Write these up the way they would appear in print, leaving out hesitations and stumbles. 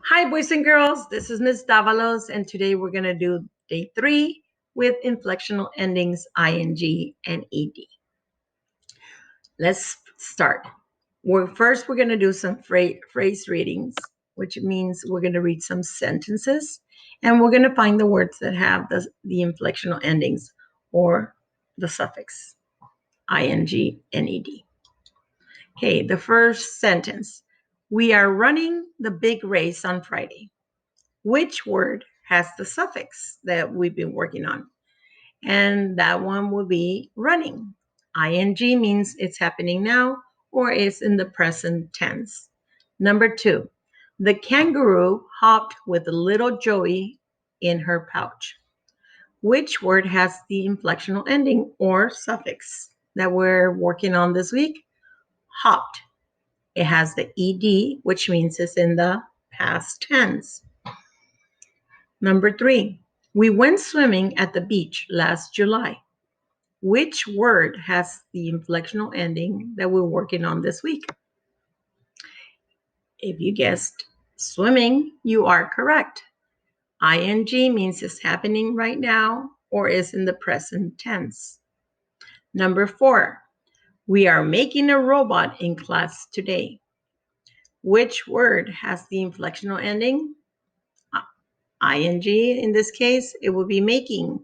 Hi, boys and girls. This is Miss Davalos, and today we're going to do day 3 with inflectional endings ing and ed. Let's start. First, we're going to do some phrase readings, which means we're going to read some sentences, and we're going to find the words that have the inflectional endings or the suffix ing and ed. Okay, the first sentence. We are running the big race on Friday. Which word has the suffix that we've been working on? And that one will be running. ing means it's happening now or it's in the present tense. Number 2, the kangaroo hopped with little Joey in her pouch. Which word has the inflectional ending or suffix that we're working on this week? Hopped. It has the ed, which means it's in the past tense. Number 3, we went swimming at the beach last July. Which word has the inflectional ending that we're working on this week? If you guessed swimming, you are correct. ing means it's happening right now or is in the present tense. Number 4, we are making a robot in class today. Which word has the inflectional ending? ing, in this case, it will be making,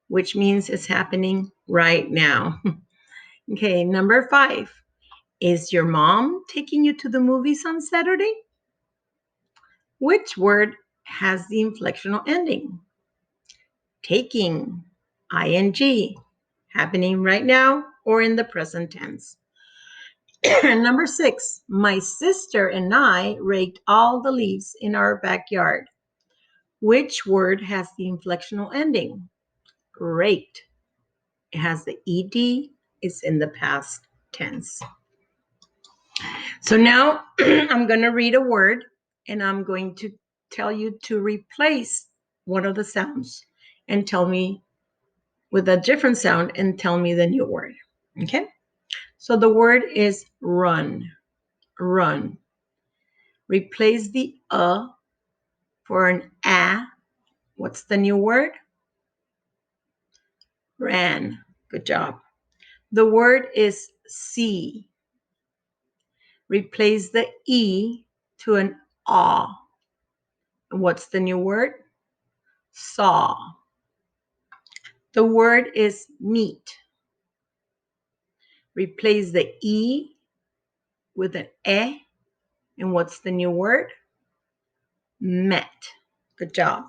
which means it's happening right now. Okay, number 5. Is your mom taking you to the movies on Saturday? Which word has the inflectional ending? Taking, ing, happening right now or in the present tense. Number 6. My sister and I raked all the leaves in our backyard. Which word has the inflectional ending? Raked. It has the ed, it's in the past tense. So now I'm going to read a word and I'm going to tell you to replace one of the sounds and tell me with a different sound and tell me the new word. Okay? So the word is run. Run. Replace the for an a. What's the new word? Ran. Good job. The word is see. Replace the e to an ah. What's the new word? Saw. The word is meet. Replace the e with an e. And what's the new word? Met. Good job.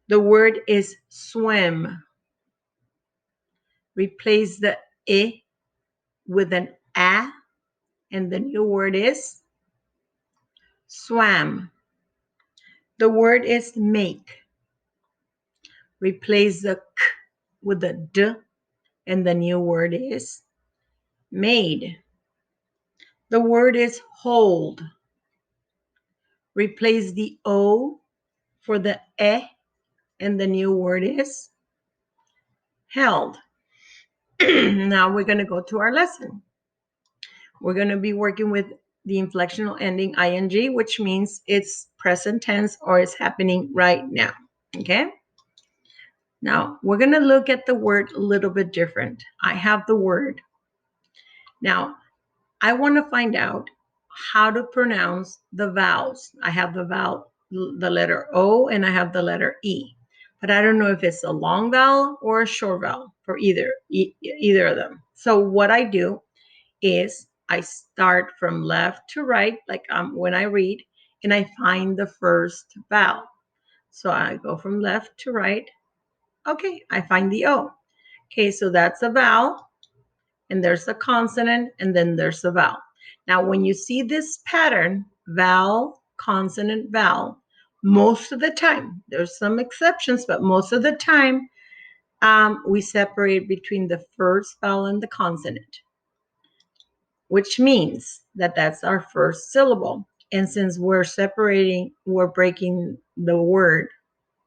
The word is swim. Replace the I with an a. And the new word is swam. The word is make. Replace the k with a d. And the new word is made. The word is hold. Replace the o for the e. And the new word is held. Now we're going to go to our lesson. We're going to be working with the inflectional ending ing, which means it's present tense or it's happening right now. Okay? Now we're going to look at the word a little bit different. I have the word. Now I want to find out how to pronounce the vowels. I have the vowel, the letter O, and I have the letter E. But I don't know if it's a long vowel or a short vowel for either of them. So what I do is I start from left to right, like when I read, and I find the first vowel. So I go from left to right. Okay, I find the O. Okay, so that's a vowel, and there's a consonant, and then there's a vowel. Now, when you see this pattern, vowel, consonant, vowel, most of the time, there's some exceptions, but most of the time, we separate between the first vowel and the consonant, which means that that's our first syllable. And since we're breaking the word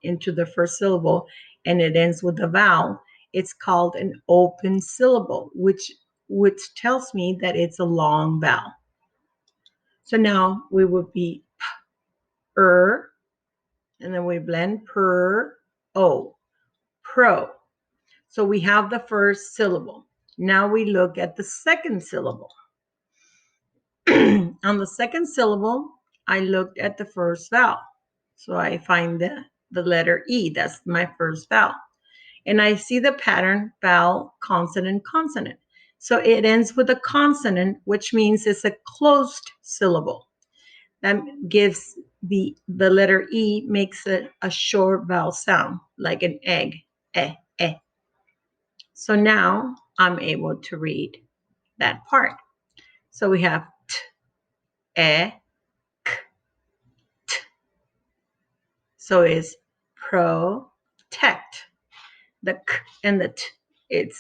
into the first syllable and it ends with a vowel, it's called an open syllable, which tells me that it's a long vowel. So now we would be and then we blend o, pro. So we have the first syllable. Now we look at the second syllable. On the second syllable, I looked at the first vowel. So I find the letter E, that's my first vowel. And I see the pattern vowel, consonant, consonant. So it ends with a consonant, which means it's a closed syllable. That gives the letter E makes it a short vowel sound, like an egg, eh, eh. So now I'm able to read that part. So we have t, eh, k, t. So it's protect. The k and the t,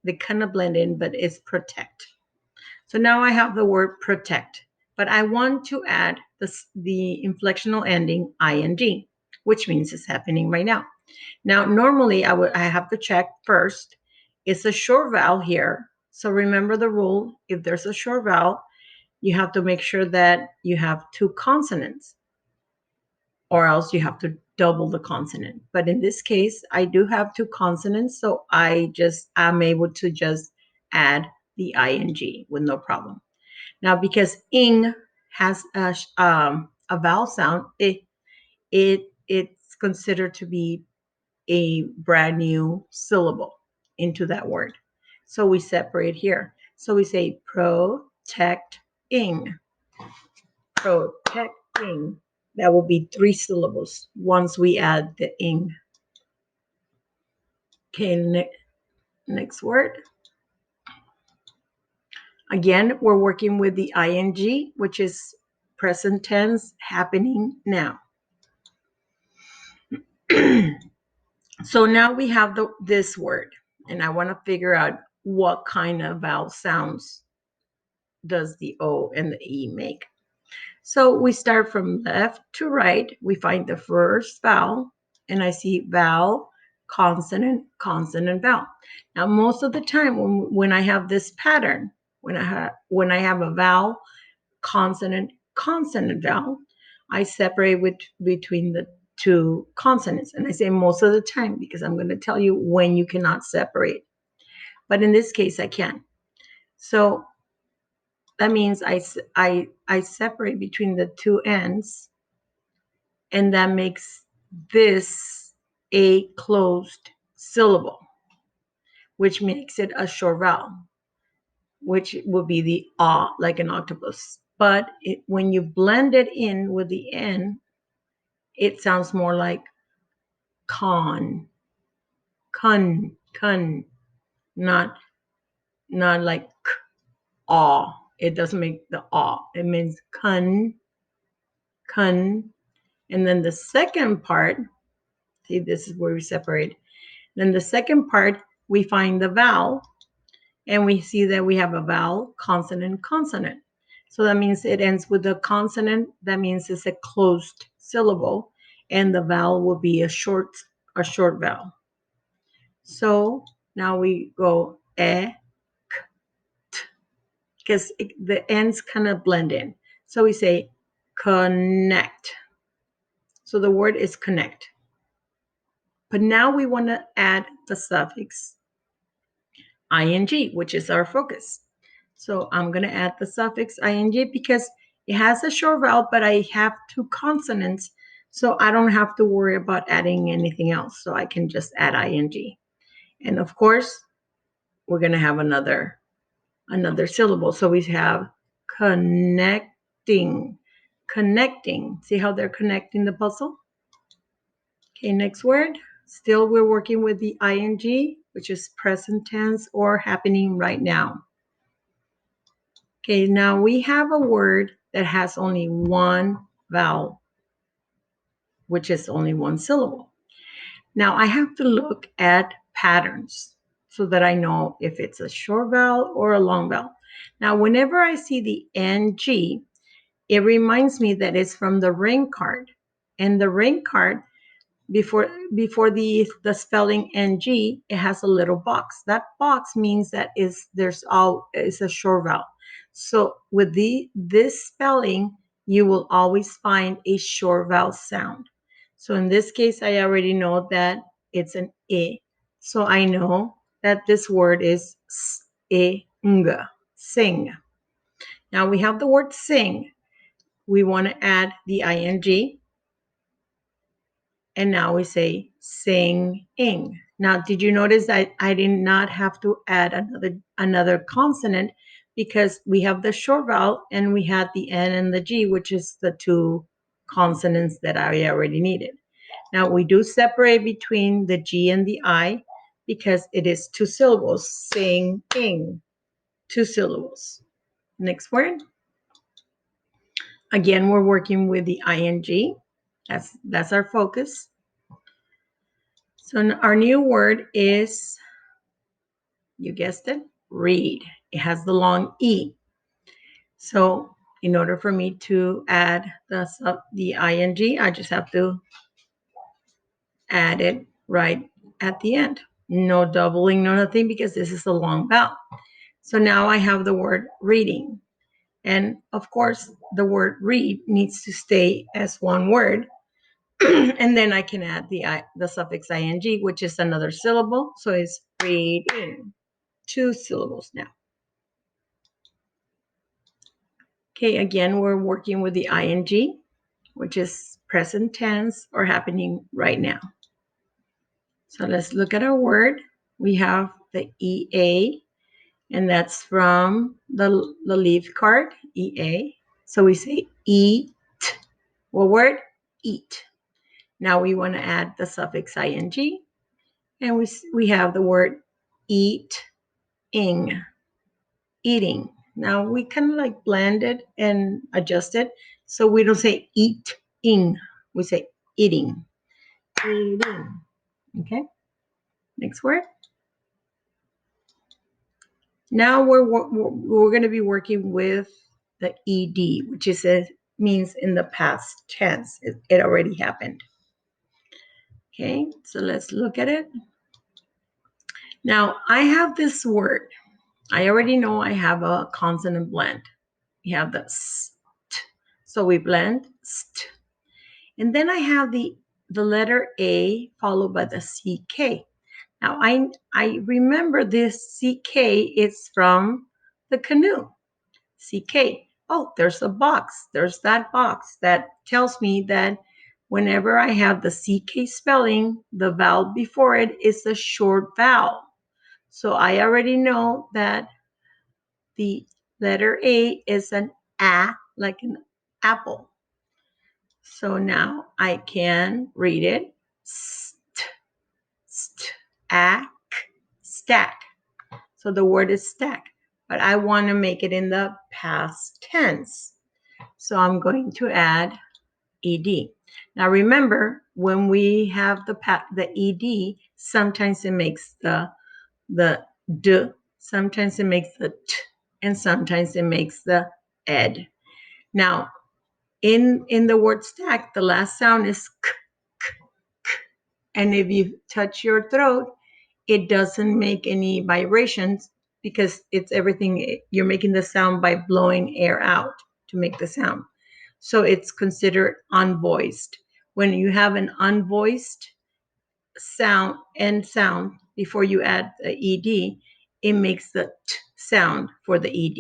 they kind of blend in, but it's protect. So now I have the word protect, but I want to add the inflectional ending ing, which means it's happening right now. Now, normally I have to check first. It's a short vowel here. So remember the rule. If there's a short vowel, you have to make sure that you have two consonants, or else you have to double the consonant. But in this case, I do have two consonants, so I'm able to just add the ing with no problem. Now, because ing has a vowel sound, it's considered to be a brand new syllable into that word. So we separate here. So we say protecting, protecting. That will be 3 syllables once we add the ing. Okay, next word. Again, we're working with the ing, which is present tense, happening now. So now we have this word, and I want to figure out what kind of vowel sounds does the O and the E make. So we start from left to right. We find the first vowel, and I see vowel, consonant, consonant, vowel. Now, most of the time when I have this pattern, when I have a vowel, consonant, consonant, vowel, I separate between the two consonants. And I say most of the time because I'm going to tell you when you cannot separate. But in this case, I can. So that means I separate between the two ends, and that makes this a closed syllable, which makes it a short vowel, which will be the ah, like an octopus. But when you blend it in with the N, it sounds more like con, not like k, ah. It doesn't make the ah. It means kun. And then the second part, see, this is where we separate. Then the second part, we find the vowel, and we see that we have a vowel, consonant, consonant. So that means it ends with a consonant. That means it's a closed syllable, and the vowel will be a short vowel. So now we go k, t, because the ends kind of blend in. So we say connect. So the word is connect. But now we want to add the suffix ing, which is our focus. So I'm going to add the suffix ing because it has a short vowel, but I have two consonants, so I don't have to worry about adding anything else. So I can just add ing. And of course, we're going to have another syllable. So we have connecting. See how they're connecting the puzzle? Okay, next word. Still, we're working with the ing, which is present tense or happening right now. Okay, now we have a word that has only one vowel, which is only one syllable. Now I have to look at patterns so that I know if it's a short vowel or a long vowel. Now, whenever I see the ng, it reminds me that it's from the ring card. And the ring card, before the spelling ng, it has a little box. That box means that it's a short vowel. So with this spelling, you will always find a short vowel sound. So in this case, I already know that it's an I. So I know that this word is sing, sing. Now we have the word sing. We want to add the ing. And now we say singing. Now, did you notice that I did not have to add another consonant because we have the short vowel and we had the N and the G, which is the two consonants that I already needed. Now, we do separate between the G and the I because it is two syllables, singing, two syllables. Next word. Again, we're working with the ing. That's our focus. So our new word is, you guessed it, read. It has the long E. So in order for me to add the ing, I just have to add it right at the end. No doubling, no nothing, because this is a long vowel. So now I have the word reading. And of course, the word read needs to stay as one word. And then I can add the suffix ing, which is another syllable. So it's reading. Two syllables now. Okay, again, we're working with the ing, which is present tense or happening right now. So let's look at our word. We have the EA, and that's from the leaf card, EA. So we say eat. What word? Eat. Now we want to add the suffix ing, and we have the word eating. Eating. Now we kind of like blend it and adjust it. So we don't say eating, we say eating. Eating. Okay. Next word. Now we're going to be working with the ed, which means in the past tense. It already happened. Okay, so let's look at it. Now I have this word. I already know I have a consonant blend. We have the st, so we blend st. And then I have the letter A followed by the CK. Now I remember this CK is from the canoe. CK. Oh, there's a box. There's that box that tells me that whenever I have the CK spelling, the vowel before it is a short vowel. So I already know that the letter A is an A, like an apple. So now I can read it. Stack. So the word is stack, but I want to make it in the past tense. So I'm going to add ed. Now remember, when we have the ed, sometimes it makes the d, sometimes it makes the t, and sometimes it makes the ed. Now, in the word stack, the last sound is k, and if you touch your throat, it doesn't make any vibrations because it's everything, you're making the sound by blowing air out to make the sound. So it's considered unvoiced. When you have an unvoiced sound, end sound, before you add the ed, it makes the t sound for the ed.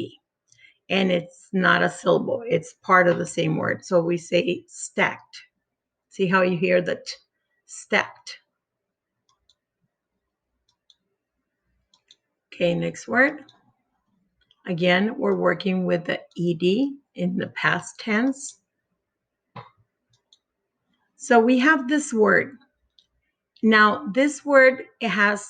And it's not a syllable, it's part of the same word. So we say stacked. See how you hear the t? Stacked. Okay, next word. Again, we're working with the ed in the past tense. So we have this word. Now, this word, it has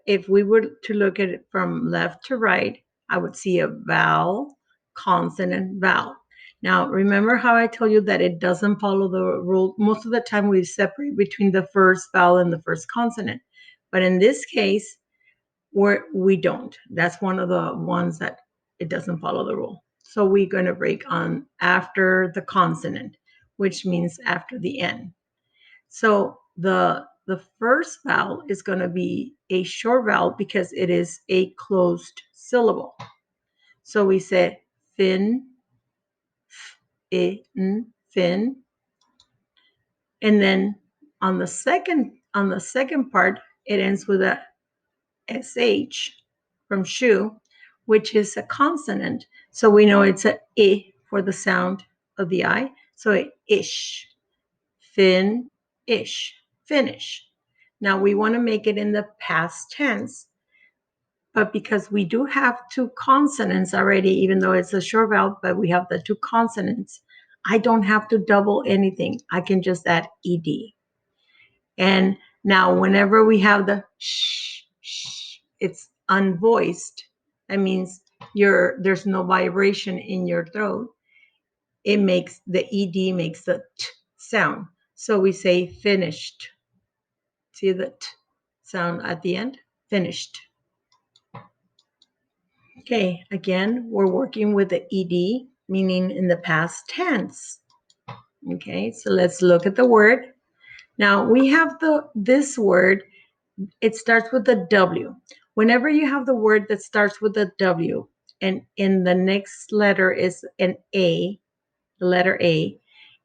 if we were to look at it from left to right, I would see a vowel, consonant, vowel. Now, remember how I told you that it doesn't follow the rule? Most of the time we separate between the first vowel and the first consonant. But in this case, we don't. That's one of the ones that it doesn't follow the rule. So we're going to break on after the consonant, which means after the N. So the first vowel is going to be a short vowel because it is a closed syllable. So we say fin, fin. And then on the second part, it ends with a sh from shoe, which is a consonant. So we know it's a I for the sound of the I. So ish, fin, ish, finish. Now we want to make it in the past tense, but because we do have two consonants already, even though it's a short vowel, but we have the two consonants, I don't have to double anything. I can just add ed. And now whenever we have the sh, it's unvoiced. That means there's no vibration in your throat. It makes the ed makes the t sound. So we say finished. See the t sound at the end? Finished. Okay, again, we're working with the ed, meaning in the past tense. Okay, so let's look at the word. Now we have this word. It starts with a W. Whenever you have the word that starts with a W and in the next letter is an A, the letter A,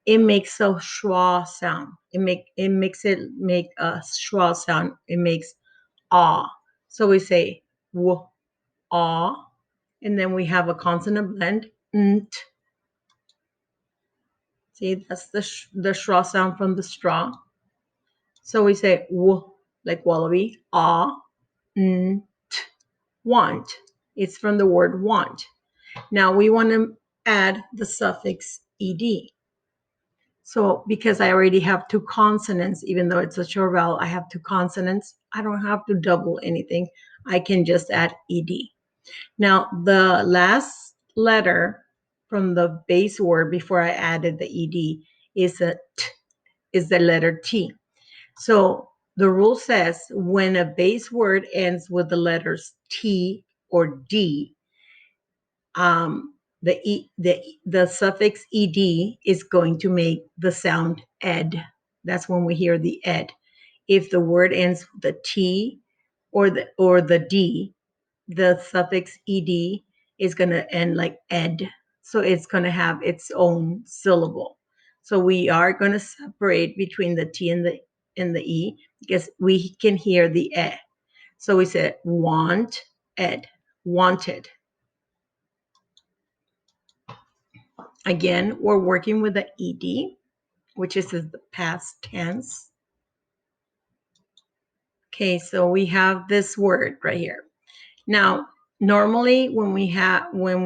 it makes a schwa sound. It makes it make a schwa sound. It makes ah. So we say w, ah, and then we have a consonant blend, nt. See, that's the schwa sound from the straw. So we say w, like wallaby, ah, nt, want. It's from the word want. Now we want to add the suffix ed. So because I already have two consonants, even though it's a short vowel, I have two consonants. I don't have to double anything. I can just add ed. Now the last letter from the base word before I added the ed is the letter T. So the rule says when a base word ends with the letters T or D, the suffix ed is going to make the sound ed. That's when we hear the ed. If the word ends with the T or the D, the suffix ed is going to end like ed. So it's going to have its own syllable. So we are going to separate between the T and the E because we can hear the e. So we said want, ed, wanted. Again, we're working with the ed, which is the past tense. Okay, so we have this word right here. Now, normally when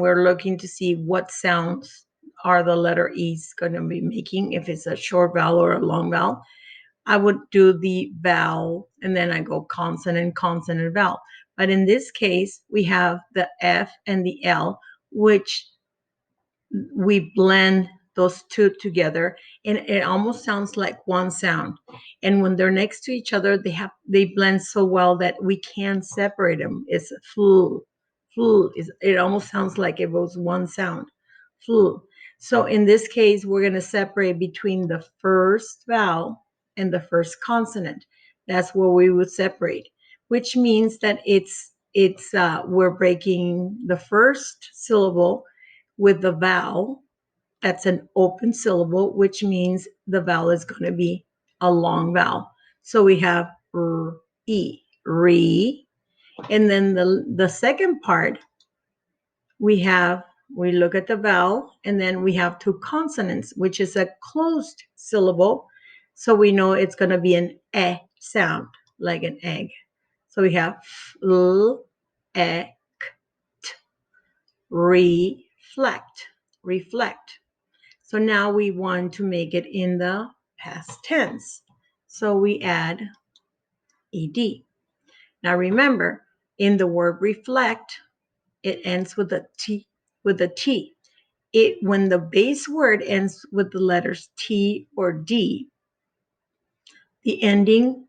we're looking to see what sounds are the letter E's going to be making, if it's a short vowel or a long vowel, I would do the vowel and then I go consonant, consonant, vowel. But in this case, we have the F and the L, which we blend those two together and it almost sounds like one sound. And when they're next to each other, they blend so well that we can't separate them. It's flu. It almost sounds like it was one sound. Flu. So in this case, we're going to separate between the first vowel and the first consonant. That's where we would separate, which means that we're breaking the first syllable with the vowel. That's an open syllable, which means the vowel is going to be a long vowel. So we have e, re, and then the second part we look at the vowel, and then we have two consonants, which is a closed syllable. So we know it's going to be an e sound, like an egg. So we have l, e, t, reflect. So now we want to make it in the past tense. So we add ed. Now remember, in the word reflect, it ends with a T. When the base word ends with the letters T or D, the ending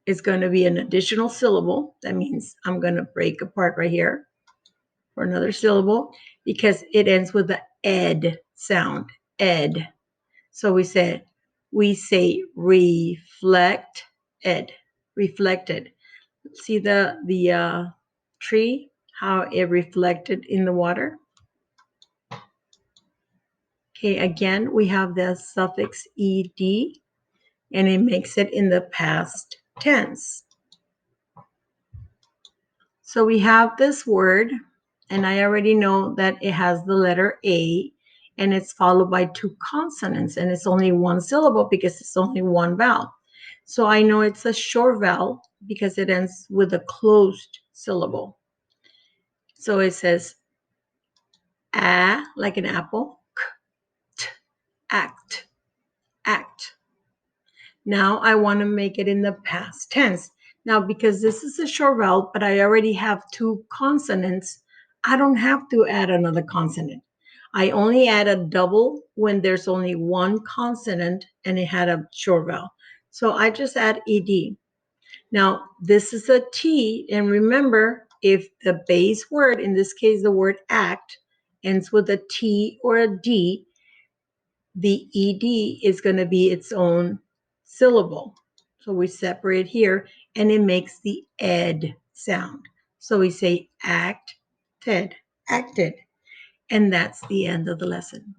is going to be an additional syllable. That means I'm going to break apart right here for another syllable because it ends with the ed sound, ed. So we say reflected. See the tree, how it reflected in the water? Okay, again, we have the suffix ed, and it makes it in the past tense. So we have this word, and I already know that it has the letter A, and it's followed by two consonants, and it's only one syllable because it's only one vowel. So I know it's a short vowel because it ends with a closed syllable. So it says a, like an apple, k, t, act, act. Now I want to make it in the past tense. Now, because this is a short vowel, but I already have two consonants, I don't have to add another consonant. I only add a double when there's only one consonant and it had a short vowel. So I just add ed. Now, this is a T, and remember, if the base word, in this case the word act, ends with a T or a D, the ed is going to be its own syllable. So we separate here, and it makes the ed sound. So we say acted, acted. And that's the end of the lesson.